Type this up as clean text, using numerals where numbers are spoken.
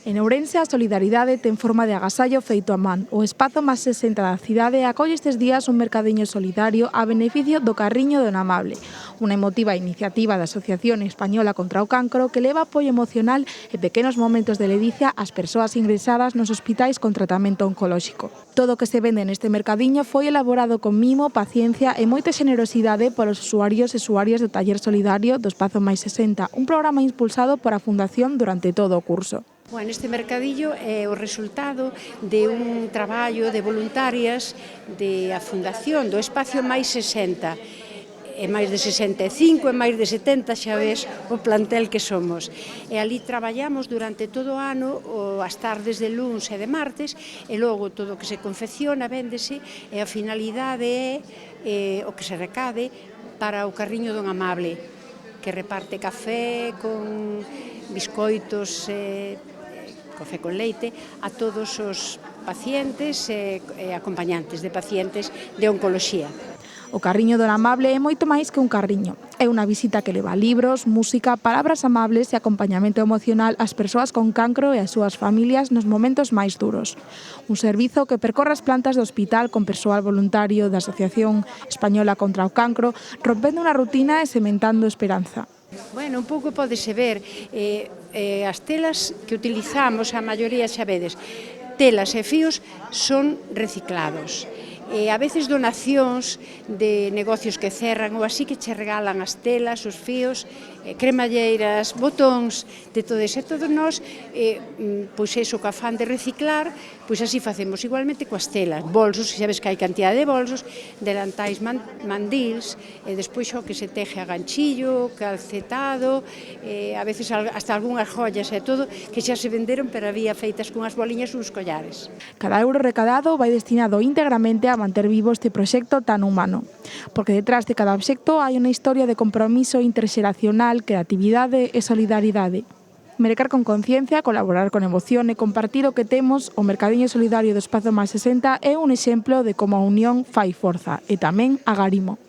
En Ourense, a solidaridade ten forma de agasallo feito a man. O espazo máis 60 da cidade acolle estes días un mercadiño solidario a beneficio do Carriño do Namable, unha emotiva iniciativa da Asociación Española contra o Cancro que leva apoio emocional e pequenos momentos de ledicia ás persoas ingresadas nos hospitais con tratamento oncolóxico. Todo o que se vende neste mercadiño foi elaborado con mimo, paciencia e moita xenerosidade polos usuarios e usuarias do taller solidario do Espazo máis 60, un programa impulsado por a Fundación durante todo o curso. Bueno, este mercadillo é o resultado de un traballo de voluntarias da Fundación do Espacio máis 60. É máis de 65, é máis de 70, xa ves o plantel que somos. E ali traballamos durante todo o ano, as tardes de luns e de martes, e logo todo o que se confecciona, véndese, e a finalidade é o que se recade para o Carriño do Namable, que reparte café con biscoitos café con leite a todos os pacientes e acompañantes de pacientes de oncoloxía. O Carriño do Namable é moito máis que un carriño. É unha visita que leva libros, música, palabras amables e acompañamento emocional ás persoas con cancro e ás súas familias nos momentos máis duros. Un servizo que percorre as plantas do hospital con persoal voluntario da Asociación Española contra o Cancro, rompendo unha rutina e sementando esperanza. Bueno, un pouco podese ver, as telas que utilizamos, a maioría xa vedes, telas e fíos son reciclados. A veces donacións de negocios que cerran ou así que che regalan as telas, os fíos, cremalleiras, botóns, de todo eso. E todos nós, pois iso, co afán de reciclar, pois así facemos igualmente coas telas, bolsos, xa ves que hai cantidad de bolsos, delantais, mandils, e despois o que se teje a ganchillo, calcetado, a veces hasta algunhas joyas e todo, que xa se venderon, pero había feitas cunhas boliñas e uns collares. Cada euro recadado vai destinado íntegramente a manter vivo este proxecto tan humano, porque detrás de cada obxecto hai unha historia de compromiso interxeracional, creatividade e solidaridade. Mercar con conciencia, colaborar con emoción e compartir o que temos, o Mercadiño Solidario do Espazo máis 60 é un exemplo de como a unión fai forza e tamén agarimo.